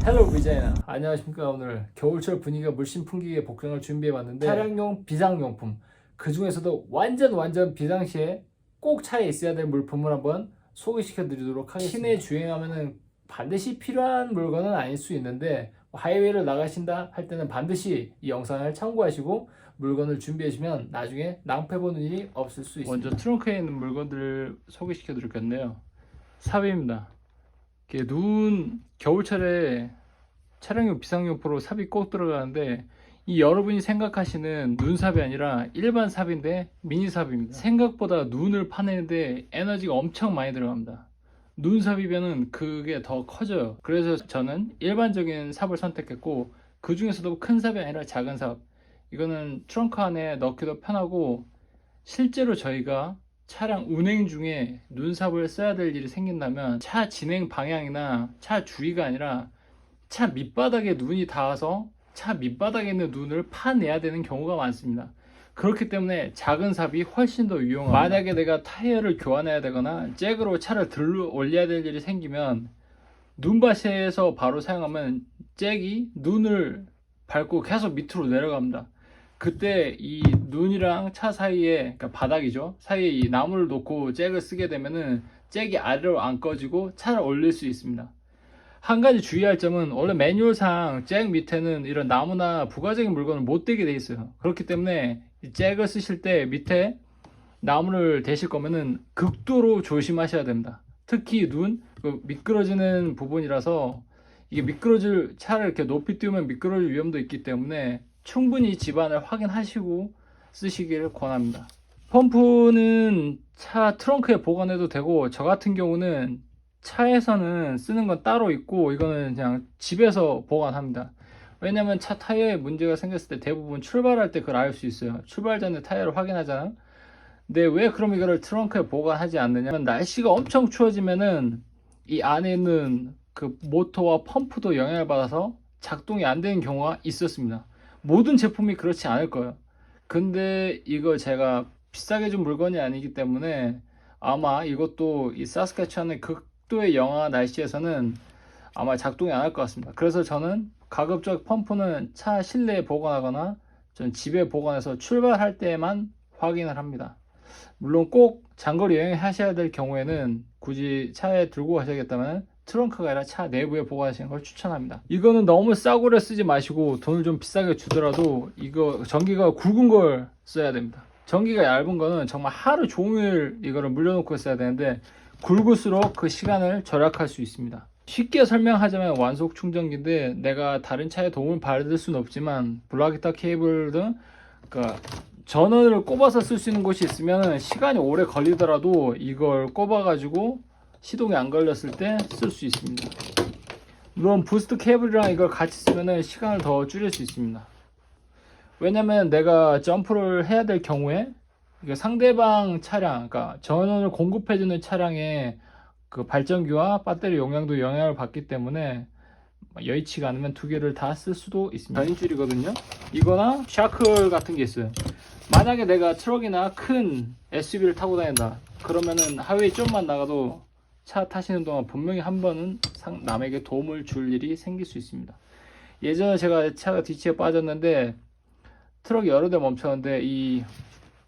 헬로 디자이너 안녕하십니까. 오늘 겨울철 분위기가 물씬 풍기게 복장을 준비해봤는데 차량용 비상용품 그 중에서도 완전 비상시에 꼭 차에 있어야 될 물품을 한번 소개시켜 드리도록 하겠습니다. 시내에 주행하면은 반드시 필요한 물건은 아닐 수 있는데 하이웨이를 나가신다 할 때는 반드시 이 영상을 참고하시고 물건을 준비하시면 나중에 낭패 보는 일이 없을 수 있습니다. 먼저 트렁크에 있는 물건들을 소개시켜 드릴 건데요. 삽입니다. 겨울철에 차량용 비상용품으로 삽이 꼭 들어가는데 이 여러분이 생각하시는 눈삽이 아니라 일반 삽인데 미니 삽입니다. 생각보다 눈을 파내는데 에너지가 엄청 많이 들어갑니다. 눈삽이면은 그게 더 커져요. 그래서 저는 일반적인 삽을 선택했고 그 중에서도 큰 삽이 아니라 작은 삽, 이거는 트렁크 안에 넣기도 편하고 실제로 저희가 차량 운행 중에 눈삽을 써야 될 일이 생긴다면 차 진행 방향이나 차 주위가 아니라 차 밑바닥에 눈이 닿아서 차 밑바닥에 있는 눈을 파내야 되는 경우가 많습니다. 그렇기 때문에 작은 삽이 훨씬 더 유용합니다. 만약에 내가 타이어를 교환해야 되거나 잭으로 차를 들러 올려야 될 일이 생기면 눈밭에서 바로 사용하면 잭이 눈을 밟고 계속 밑으로 내려갑니다. 그때 이 눈이랑 차 사이에, 그러니까 바닥이죠, 사이에 이 나무를 놓고 잭을 쓰게 되면은 잭이 아래로 안 꺼지고 차를 올릴 수 있습니다. 한 가지 주의할 점은 원래 매뉴얼상 잭 밑에는 이런 나무나 부가적인 물건을 못 대게 돼 있어요. 그렇기 때문에 이 잭을 쓰실 때 밑에 나무를 대실 거면은 극도로 조심하셔야 됩니다. 특히 미끄러지는 부분이라서 이게 차를 이렇게 높이 띄우면 미끄러질 위험도 있기 때문에 충분히 집안을 확인하시고 쓰시기를 권합니다. 펌프는 차 트렁크에 보관해도 되고, 저 같은 경우는 차에서는 쓰는 건 따로 있고 이거는 그냥 집에서 보관합니다. 왜냐면 차 타이어에 문제가 생겼을 때 대부분 출발할 때 그걸 알 수 있어요. 출발 전에 타이어를 확인하잖아. 근데 왜 그럼 이거를 트렁크에 보관하지 않느냐면, 날씨가 엄청 추워지면은 이 안에 있는 그 모터와 펌프도 영향을 받아서 작동이 안 되는 경우가 있었습니다. 모든 제품이 그렇지 않을 거예요. 근데 이거 제가 비싸게 준 물건이 아니기 때문에 아마 이것도 이 사스카츄안의 극도의 영하 날씨에서는 아마 작동이 안 할 것 같습니다. 그래서 저는 가급적 펌프는 차 실내에 보관하거나 전 집에 보관해서 출발할 때만 확인을 합니다. 물론 꼭 장거리 여행하셔야 될 경우에는 굳이 차에 들고 가셔야겠다면 트렁크가 아니라 차 내부에 보관하시는 걸 추천합니다. 이거는 너무 싸구려 쓰지 마시고 돈을 좀 비싸게 주더라도 이거 전기가 굵은 걸 써야 됩니다. 전기가 얇은 거는 정말 하루 종일 이거를 물려놓고 써야 되는데 굵을수록 그 시간을 절약할 수 있습니다. 쉽게 설명하자면 완속 충전기인데, 내가 다른 차에 도움을 받을 수는 없지만 블라기타 케이블 등 전원을 꼽아서 쓸 수 있는 곳이 있으면 시간이 오래 걸리더라도 이걸 꼽아 가지고 시동이 안 걸렸을 때 쓸 수 있습니다. 물론 부스트 케이블이랑 이걸 같이 쓰면 시간을 더 줄일 수 있습니다. 왜냐면 내가 점프를 해야 될 경우에 상대방 차량, 그러니까 전원을 공급해주는 차량의 그 발전기와 배터리 용량도 영향을 받기 때문에 여의치가 않으면 두 개를 다 쓸 수도 있습니다. 견인줄이거든요. 이거나 샤클 같은 게 있어요. 만약에 내가 트럭이나 큰 SUV를 타고 다닌다 그러면은 하웨이 좀만 나가도 차 타시는 동안 분명히 한 번은 남에게 도움을 줄 일이 생길 수 있습니다. 예전에 제가 차가 뒤치에 빠졌는데 트럭이 여러 대 멈췄는데 이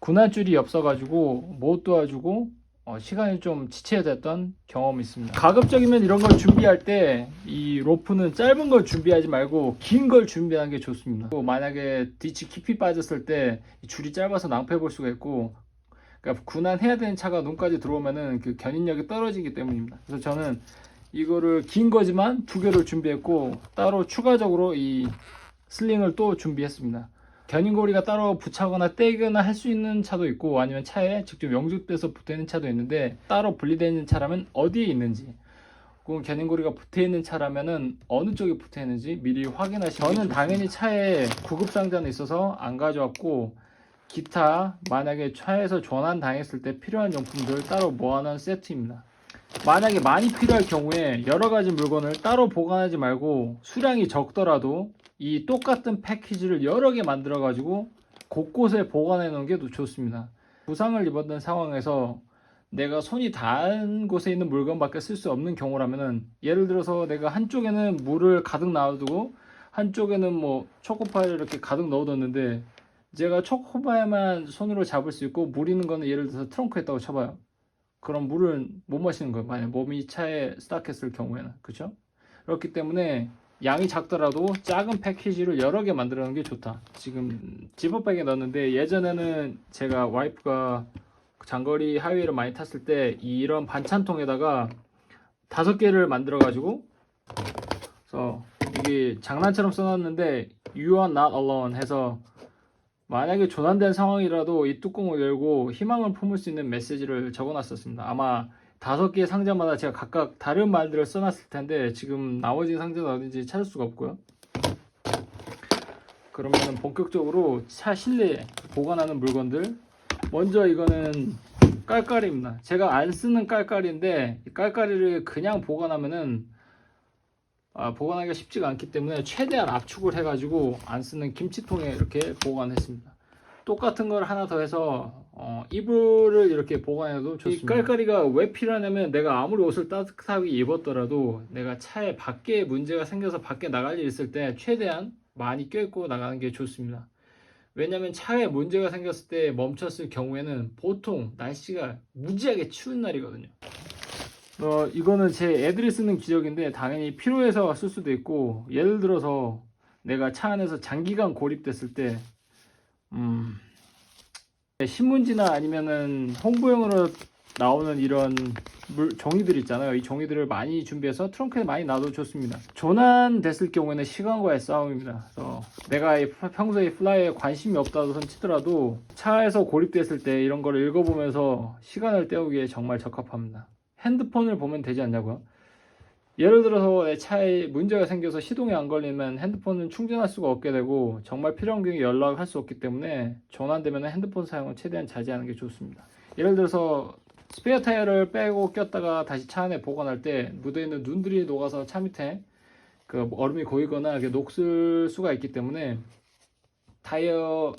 군한줄이 없어가지고 못 도와주고 시간이 좀 지체됐던 경험이 있습니다. 가급적이면 이런 걸 준비할 때 이 로프는 짧은 걸 준비하지 말고 긴 걸 준비하는 게 좋습니다. 만약에 뒤치 깊이 빠졌을 때 줄이 짧아서 낭패 볼 수가 있고, 그러니까 군한해야 되는 차가 눈까지 들어오면은 그 견인력이 떨어지기 때문입니다. 그래서 저는 이거를 긴 거지만 두 개를 준비했고 따로 추가적으로 이 슬링을 또 준비했습니다. 견인고리가 따로 부착하거나 떼거나 할 수 있는 차도 있고, 아니면 차에 직접 영접돼서 붙어 있는 차도 있는데, 따로 분리되어 있는 차라면 어디에 있는지, 혹은 견인고리가 붙어 있는 차라면은 어느 쪽에 붙어 있는지 미리 확인하시면. 저는 당연히 차에 구급상자는 있어서 안 가져왔고, 기타 만약에 차에서 전환 당했을 때 필요한 용품들 따로 모아놓은 세트입니다. 만약에 많이 필요할 경우에 여러 가지 물건을 따로 보관하지 말고 수량이 적더라도 이 똑같은 패키지를 여러 개 만들어 가지고 곳곳에 보관해 놓은 게 좋습니다. 부상을 입었던 상황에서 내가 손이 닿은 곳에 있는 물건밖에 쓸 수 없는 경우라면은, 예를 들어서 내가 한쪽에는 물을 가득 놔두고 한쪽에는 뭐 초코파이를 이렇게 가득 넣어뒀는데, 제가 초코파이만 손으로 잡을 수 있고 물 있는 거는 예를 들어서 트렁크에 있다고 쳐봐요. 그럼 물은 못 마시는 거예요. 만약 몸이 차에 스탁했을 경우에는. 그렇죠? 그렇기 때문에 양이 작더라도 작은 패키지를 여러 개 만들어 놓는 게 좋다. 지금 지퍼백에 넣었는데, 예전에는 제가 와이프가 장거리 하이웨이를 많이 탔을 때 이런 반찬통에다가 5개를 만들어 가지고, 그래서 이게 장난처럼 써놨는데 You are not alone 해서 만약에 조난된 상황이라도 이 뚜껑을 열고 희망을 품을 수 있는 메시지를 적어놨었습니다. 아마 5개의 상자마다 제가 각각 다른 말들을 써놨을 텐데 지금 나머지 상자는 어딘지 찾을 수가 없고요. 그러면 본격적으로 차 실내에 보관하는 물건들, 먼저 이거는 깔깔이입니다. 제가 안 쓰는 깔깔이인데, 이 깔깔이를 그냥 보관하면은 보관하기가 쉽지가 않기 때문에 최대한 압축을 해가지고 안 쓰는 김치통에 이렇게 보관했습니다. 똑같은 걸 하나 더 해서 이불을 이렇게 보관해도 좋습니다. 이 깔깔이가 왜 필요하냐면, 내가 아무리 옷을 따뜻하게 입었더라도 내가 차에 밖에 문제가 생겨서 밖에 나갈 일 있을 때 최대한 많이 껴입고 나가는 게 좋습니다. 왜냐면 차에 문제가 생겼을 때 멈췄을 경우에는 보통 날씨가 무지하게 추운 날이거든요. 이거는 제 애들이 쓰는 기적인데 당연히 필요해서 쓸 수도 있고, 예를 들어서 내가 차 안에서 장기간 고립됐을 때 신문지나 아니면은 홍보용으로 나오는 이런 종이들 있잖아요. 이 종이들을 많이 준비해서 트렁크에 많이 놔도 좋습니다. 조난됐을 경우에는 시간과의 싸움입니다. 그래서 내가 평소에 플라이에 관심이 없다고 치더라도 차에서 고립됐을 때 이런 걸 읽어보면서 시간을 때우기에 정말 적합합니다. 핸드폰을 보면 되지 않냐고요? 예를 들어서 내 차에 문제가 생겨서 시동이 안 걸리면 핸드폰은 충전할 수가 없게 되고, 정말 필요한 경우에 연락할 수 없기 때문에 조난되면 핸드폰 사용을 최대한 자제하는 게 좋습니다. 예를 들어서 스페어 타이어를 빼고 꼈다가 다시 차 안에 보관할 때 묻어있는 눈들이 녹아서 차 밑에 그 얼음이 고이거나 녹슬 수가 있기 때문에,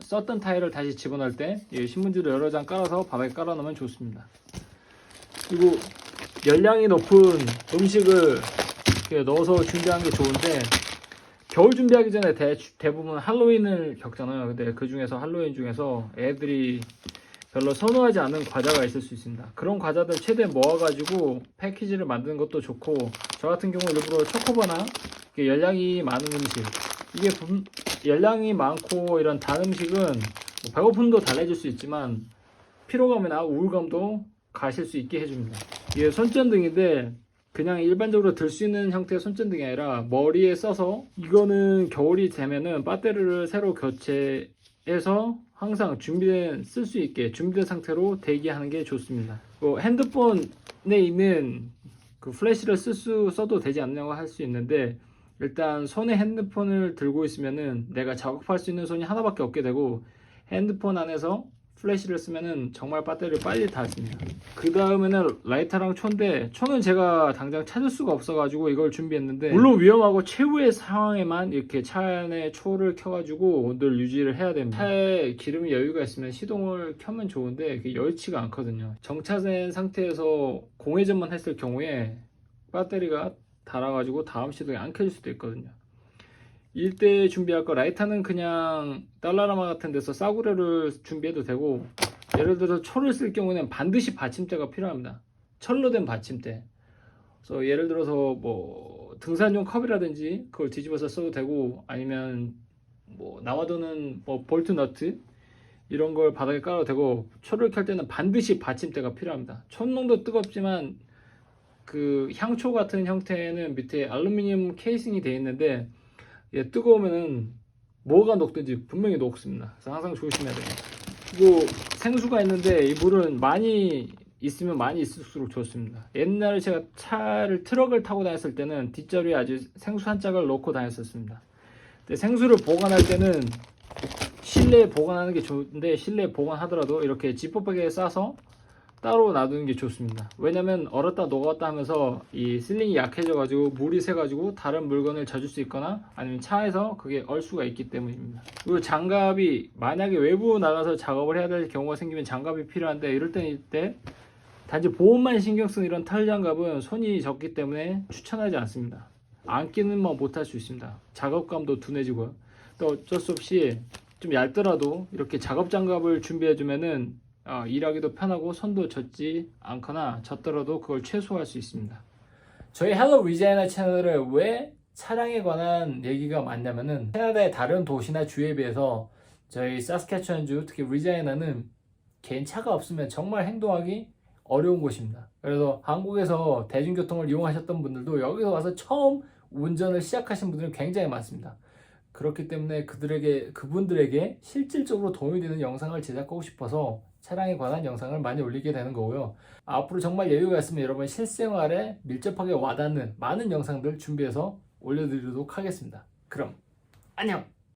썼던 타이어를 다시 집어넣을 때 신문지를 여러 장 깔아서 바닥에 깔아 놓으면 좋습니다. 그리고 열량이 높은 음식을 이렇게 넣어서 준비하는 게 좋은데, 겨울 준비하기 전에 대부분 할로윈을 겪잖아요. 근데 그 중에서 할로윈 중에서 애들이 별로 선호하지 않는 과자가 있을 수 있습니다. 그런 과자들 최대한 모아가지고 패키지를 만드는 것도 좋고, 저 같은 경우 일부러 초코바나 열량이 많은 음식, 이게 열량이 많고 이런 단 음식은 뭐 배고픔도 달래줄 수 있지만 피로감이나 우울감도 가실 수 있게 해줍니다. 이게 손전등인데 그냥 일반적으로 들 수 있는 형태의 손전등이 아니라 머리에 써서, 이거는 겨울이 되면은 배터리를 새로 교체해서 항상 쓸 수 있게 준비된 상태로 대기하는 게 좋습니다. 핸드폰에 있는 그 플래시를 써도 되지 않냐고 할 수 있는데, 일단 손에 핸드폰을 들고 있으면은 내가 작업할 수 있는 손이 하나밖에 없게 되고, 핸드폰 안에서 플래시를 쓰면은 정말 배터리를 빨리 닳습니다. 그 다음에는 라이터랑 초인데, 초는 제가 당장 찾을 수가 없어가지고 이걸 준비했는데, 물론 위험하고 최후의 상황에만 이렇게 차 안에 초를 켜가지고 늘 유지를 해야 됩니다. 차에 기름이 여유가 있으면 시동을 켜면 좋은데 그게 여의치가 않거든요. 정차된 상태에서 공회전만 했을 경우에 배터리가 닳아가지고 다음 시동이 안 켜질 수도 있거든요. 이때 준비할 거, 라이터는 그냥 달라라마 같은 데서 싸구려를 준비해도 되고, 예를 들어서 초를 쓸 경우는 반드시 받침대가 필요합니다. 철로 된 받침대. 그래서 예를 들어서 뭐 등산용 컵이라든지 그걸 뒤집어서 써도 되고, 아니면 뭐 나와두는 뭐 볼트 너트 이런 걸 바닥에 깔아도 되고, 초를 켤 때는 반드시 받침대가 필요합니다. 촛농도 뜨겁지만 그 향초 같은 형태는 밑에 알루미늄 케이싱이 되어 있는데, 뜨거우면은 뭐가 녹든지 분명히 녹습니다. 그래서 항상 조심해야 돼요. 그리고 생수가 있는데 이 물은 많이 있으면 많이 있을수록 좋습니다. 옛날에 제가 트럭을 타고 다녔을 때는 뒷자리에 아주 생수 한 짝을 넣고 다녔었습니다. 근데 생수를 보관할 때는 실내에 보관하는 게 좋은데, 실내에 보관하더라도 이렇게 지퍼백에 싸서 따로 놔두는 게 좋습니다. 왜냐면 얼었다 녹았다 하면서 이 실링이 약해져 가지고 물이 새 가지고 다른 물건을 젖을 수 있거나 아니면 차에서 그게 얼 수가 있기 때문입니다. 그리고 장갑이, 만약에 외부 나가서 작업을 해야 될 경우가 생기면 장갑이 필요한데, 이럴 때 단지 보온만 신경 쓰는 이런 탈장갑은 손이 적기 때문에 추천하지 않습니다. 안 끼는만 못할 수 있습니다. 작업감도 둔해지고요. 또 어쩔 수 없이 좀 얇더라도 이렇게 작업 장갑을 준비해주면은 일하기도 편하고 손도 젖지 않거나 젖더라도 그걸 최소화할 수 있습니다. 저희 헬로 리자이너 채널을 왜 차량에 관한 얘기가 많냐면은 캐나다의 다른 도시나 주에 비해서 저희 사스캐추완주 특히 리자이너는 개인 차가 없으면 정말 행동하기 어려운 곳입니다. 그래서 한국에서 대중교통을 이용하셨던 분들도 여기서 와서 처음 운전을 시작하신 분들은 굉장히 많습니다. 그렇기 때문에 그분들에게 실질적으로 도움이 되는 영상을 제작하고 싶어서 차량에 관한 영상을 많이 올리게 되는 거고요. 앞으로 정말 여유가 있으면 여러분 실생활에 밀접하게 와닿는 많은 영상들 준비해서 올려드리도록 하겠습니다. 그럼 안녕!